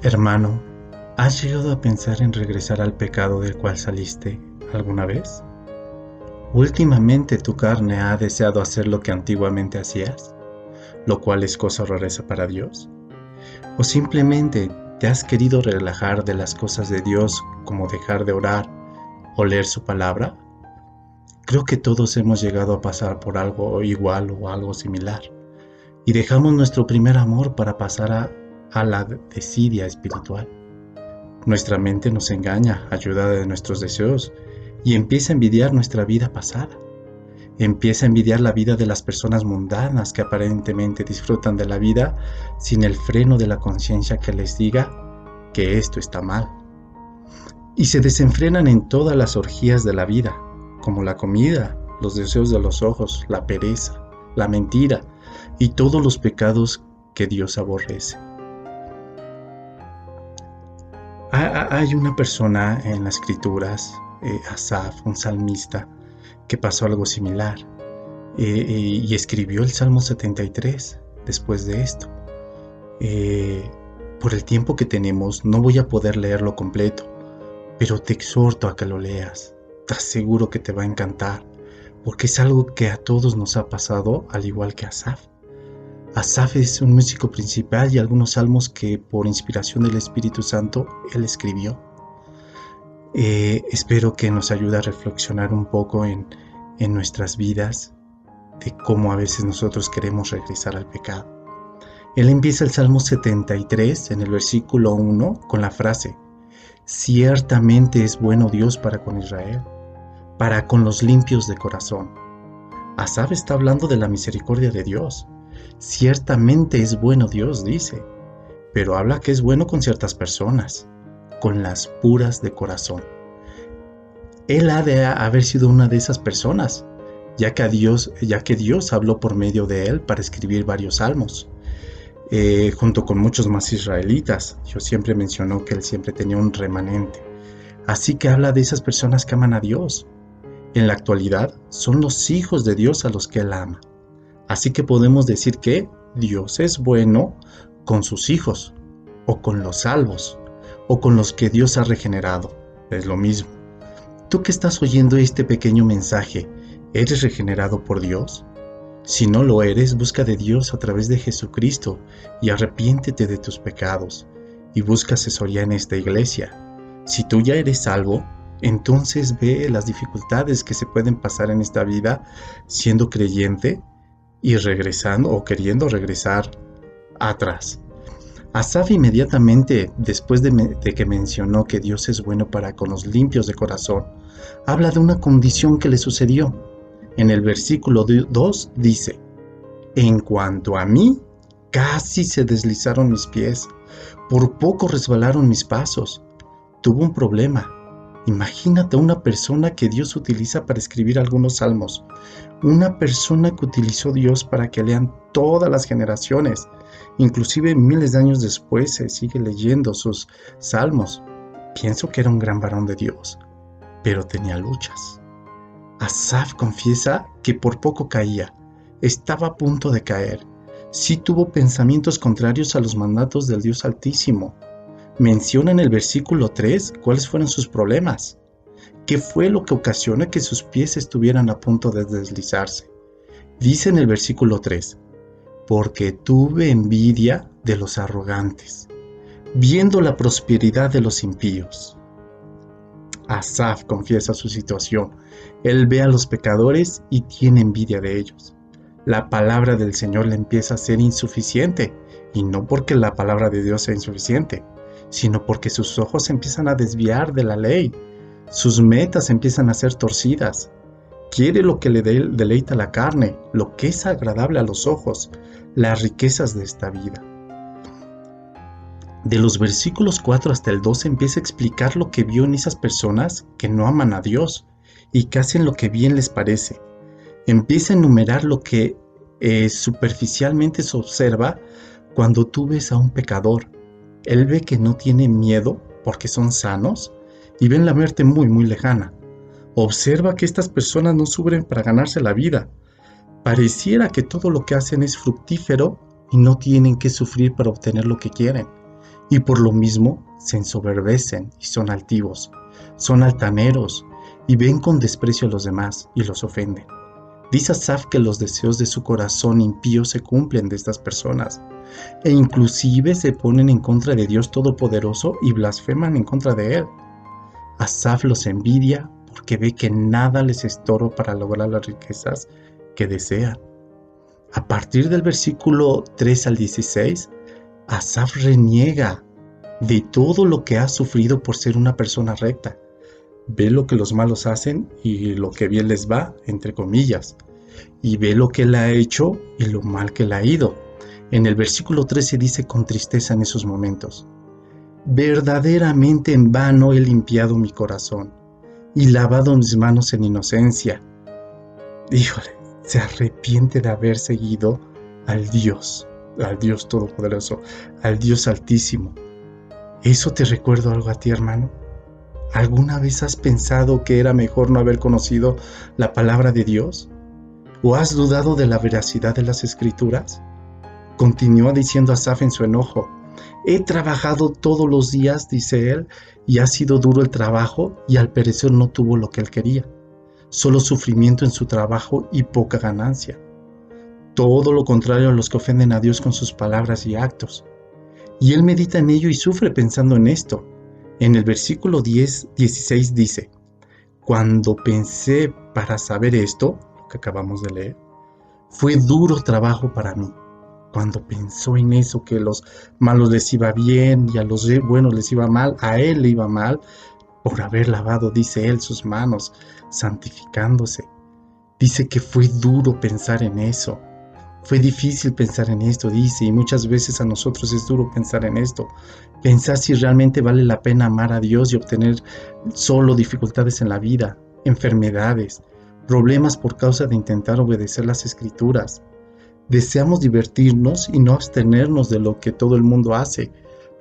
Hermano, ¿has llegado a pensar en regresar al pecado del cual saliste alguna vez? Últimamente tu carne ha deseado hacer lo que antiguamente hacías, lo cual es cosa horrorosa para Dios. ¿O simplemente te has querido relajar de las cosas de Dios, como dejar de orar o leer su palabra? Creo que todos hemos llegado a pasar por algo igual o algo similar, y dejamos nuestro primer amor para pasar a la desidia espiritual. Nuestra mente nos engaña, ayudada de nuestros deseos, y empieza a envidiar nuestra vida pasada. Empieza a envidiar la vida de las personas mundanas que aparentemente disfrutan de la vida sin el freno de la conciencia que les diga que esto está mal. Y se desenfrenan en todas las orgías de la vida, como la comida, los deseos de los ojos, la pereza, la mentira y todos los pecados que Dios aborrece. Hay una persona en las escrituras, Asaf, un salmista, que pasó algo similar y escribió el Salmo 73 después de esto. Por el tiempo que tenemos no voy a poder leerlo completo, pero te exhorto a que lo leas. Te aseguro que te va a encantar, porque es algo que a todos nos ha pasado, al igual que a Asaf. Asaf es un músico principal y algunos salmos que por inspiración del Espíritu Santo él escribió. Espero que nos ayude a reflexionar un poco en nuestras vidas de cómo a veces nosotros queremos regresar al pecado. Él empieza el Salmo 73 en el versículo 1 con la frase: ciertamente es bueno Dios para con Israel, para con los limpios de corazón. Asaf está hablando de la misericordia de Dios. Ciertamente es bueno Dios, dice, pero habla que es bueno con ciertas personas, con las puras de corazón. Él ha de haber sido una de esas personas, ya que Dios habló por medio de él para escribir varios salmos, junto con muchos más israelitas. Yo siempre mencionó que él siempre tenía un remanente. Así que habla de esas personas que aman a Dios. En la actualidad son los hijos de Dios a los que él ama. Así que podemos decir que Dios es bueno con sus hijos, o con los salvos, o con los que Dios ha regenerado. Es lo mismo. Tú que estás oyendo este pequeño mensaje, ¿eres regenerado por Dios? Si no lo eres, busca de Dios a través de Jesucristo y arrepiéntete de tus pecados, y busca asesoría en esta iglesia. Si tú ya eres salvo, entonces ve las dificultades que se pueden pasar en esta vida siendo creyente y regresando o queriendo regresar atrás. Asaf inmediatamente después de que mencionó que Dios es bueno para con los limpios de corazón, habla de una condición que le sucedió. En el versículo 2 dice: en cuanto a mí, casi se deslizaron mis pies, por poco resbalaron mis pasos. Tuvo un problema. Imagínate una persona que Dios utiliza para escribir algunos salmos, una persona que utilizó Dios para que lean todas las generaciones, inclusive miles de años después se sigue leyendo sus salmos. Pienso que era un gran varón de Dios, pero tenía luchas. Asaf confiesa que por poco caía, estaba a punto de caer. Sí tuvo pensamientos contrarios a los mandatos del Dios Altísimo. Menciona en el versículo 3 cuáles fueron sus problemas. ¿Qué fue lo que ocasiona que sus pies estuvieran a punto de deslizarse? Dice en el versículo 3: porque tuve envidia de los arrogantes, viendo la prosperidad de los impíos. Asaf confiesa su situación. Él ve a los pecadores y tiene envidia de ellos. La palabra del Señor le empieza a ser insuficiente, y no porque la palabra de Dios sea insuficiente, sino porque sus ojos se empiezan a desviar de la ley. Sus metas empiezan a ser torcidas. Quiere lo que le deleita la carne, lo que es agradable a los ojos, las riquezas de esta vida. De los versículos 4 hasta el 12 empieza a explicar lo que vio en esas personas que no aman a Dios y que hacen lo que bien les parece. Empieza a enumerar lo que superficialmente se observa cuando tú ves a un pecador. Él ve que no tiene miedo porque son sanos y ven la muerte muy muy lejana. Observa que estas personas no sufren para ganarse la vida. Pareciera que todo lo que hacen es fructífero y no tienen que sufrir para obtener lo que quieren. y por lo mismo se ensoberbecen y son altivos, son altaneros y ven con desprecio a los demás y los ofenden. Dice Asaf que los deseos de su corazón impío se cumplen de estas personas, e inclusive se ponen en contra de Dios Todopoderoso y blasfeman en contra de Él. Asaf los envidia porque ve que nada les estorba para lograr las riquezas que desean. A partir del versículo 3 al 16, Asaf reniega de todo lo que ha sufrido por ser una persona recta. Ve lo que los malos hacen y lo que bien les va, entre comillas, y ve lo que él ha hecho y lo mal que le ha ido. En el versículo 13 dice con tristeza en esos momentos: verdaderamente en vano he limpiado mi corazón y lavado mis manos en inocencia. Híjole, se arrepiente de haber seguido al Dios Todopoderoso, al Dios Altísimo. ¿Eso te recuerda algo a ti, hermano? ¿Alguna vez has pensado que era mejor no haber conocido la palabra de Dios? ¿O has dudado de la veracidad de las Escrituras? Continúa diciendo Asaf en su enojo: he trabajado todos los días, dice él, y ha sido duro el trabajo, y al parecer no tuvo lo que él quería, solo sufrimiento en su trabajo y poca ganancia. Todo lo contrario a los que ofenden a Dios con sus palabras y actos. Y él medita en ello y sufre pensando en esto. En el versículo 16 dice: cuando pensé para saber esto, lo que acabamos de leer, fue duro trabajo para mí. Cuando pensó en eso, que los malos les iba bien y a los buenos les iba mal, a él le iba mal por haber lavado, dice él, sus manos, santificándose. Dice que fue duro pensar en eso. Fue difícil pensar en esto, dice, y muchas veces a nosotros es duro pensar en esto. Pensar si realmente vale la pena amar a Dios y obtener solo dificultades en la vida, enfermedades, problemas por causa de intentar obedecer las Escrituras. Deseamos divertirnos y no abstenernos de lo que todo el mundo hace,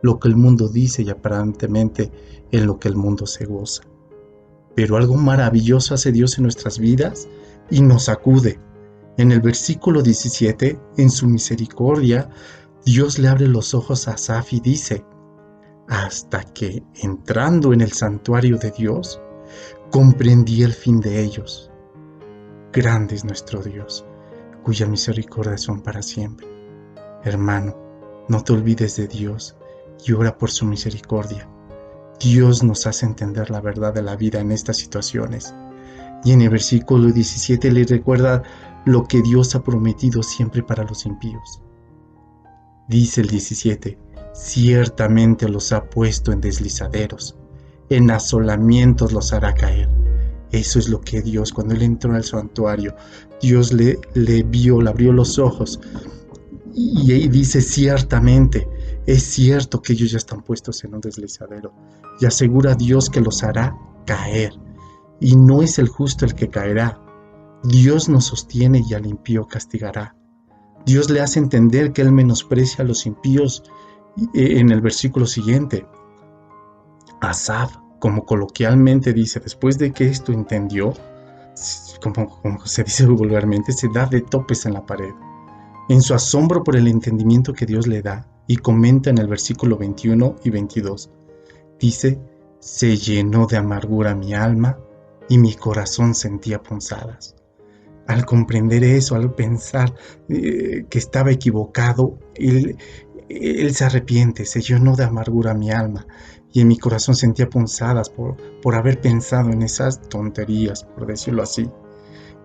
lo que el mundo dice y aparentemente en lo que el mundo se goza. Pero algo maravilloso hace Dios en nuestras vidas y nos sacude. En el versículo 17, en su misericordia, Dios le abre los ojos a Asaf y dice: hasta que, entrando en el santuario de Dios, comprendí el fin de ellos. Grande es nuestro Dios, cuya misericordia son para siempre. Hermano, no te olvides de Dios y ora por su misericordia. Dios nos hace entender la verdad de la vida en estas situaciones. Y en el versículo 17 le recuerda lo que Dios ha prometido siempre para los impíos. Dice el 17: ciertamente los ha puesto en deslizaderos, en asolamientos los hará caer. Eso es lo que Dios, cuando él entró al santuario, Dios le abrió los ojos y dice: ciertamente, es cierto que ellos ya están puestos en un deslizadero, y asegura a Dios que los hará caer. Y no es el justo el que caerá. Dios nos sostiene y al impío castigará. Dios le hace entender que él menosprecia a los impíos. En el versículo siguiente, Asaf, como coloquialmente dice, después de que esto entendió, como se dice vulgarmente, se da de topes en la pared, en su asombro por el entendimiento que Dios le da, y comenta en el versículo 21 y 22, dice: se llenó de amargura mi alma, y mi corazón sentía punzadas. Al comprender eso, al pensar que estaba equivocado, él se arrepiente. Se llenó de amargura mi alma, y en mi corazón sentía punzadas por haber pensado en esas tonterías, por decirlo así.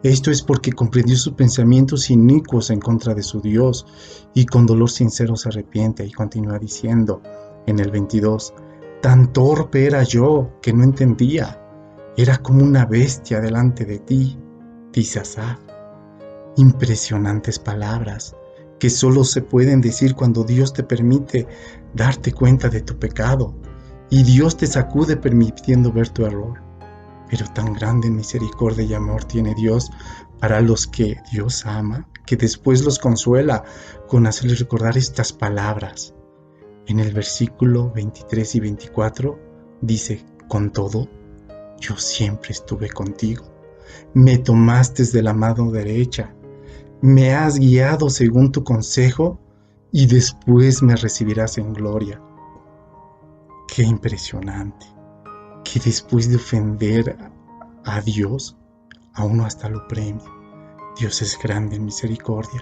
Esto es porque comprendió sus pensamientos inicuos en contra de su Dios, y con dolor sincero se arrepiente, y continúa diciendo en el 22: tan torpe era yo que no entendía. Era como una bestia delante de ti, dice Asaf. Impresionantes palabras que solo se pueden decir cuando Dios te permite darte cuenta de tu pecado y Dios te sacude permitiendo ver tu error. Pero tan grande misericordia y amor tiene Dios para los que Dios ama, que después los consuela con hacerles recordar estas palabras. En el versículo 23 y 24 dice: con todo, yo siempre estuve contigo. Me tomaste de la mano derecha. Me has guiado según tu consejo y después me recibirás en gloria. Qué impresionante, que después de ofender a Dios, a uno hasta lo premia. Dios es grande en misericordia.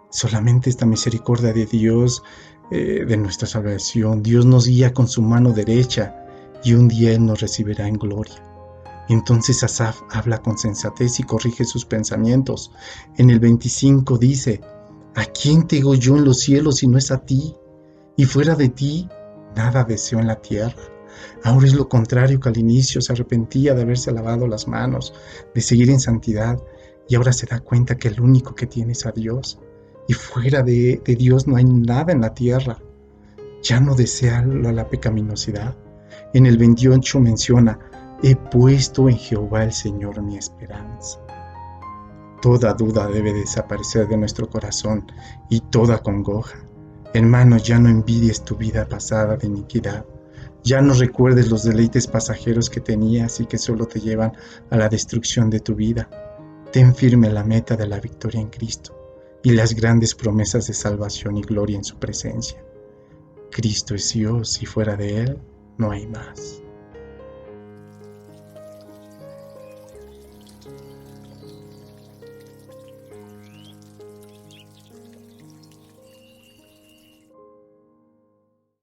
Solamente esta misericordia de Dios, de nuestra salvación, Dios nos guía con su mano derecha y un día Él nos recibirá en gloria. Entonces Asaf habla con sensatez y corrige sus pensamientos. En el 25 dice: ¿a quién tengo yo en los cielos si no es a ti? Y fuera de ti, nada deseo en la tierra. Ahora es lo contrario, que al inicio se arrepentía de haberse lavado las manos, de seguir en santidad, y ahora se da cuenta que el único que tiene es a Dios. Y fuera de Dios no hay nada en la tierra. Ya no desea la pecaminosidad. En el 28 menciona: he puesto en Jehová el Señor mi esperanza. Toda duda debe desaparecer de nuestro corazón y toda congoja. Hermano, ya no envidies tu vida pasada de iniquidad. Ya no recuerdes los deleites pasajeros que tenías y que solo te llevan a la destrucción de tu vida. Ten firme la meta de la victoria en Cristo y las grandes promesas de salvación y gloria en su presencia. Cristo es Dios y fuera de Él no hay más.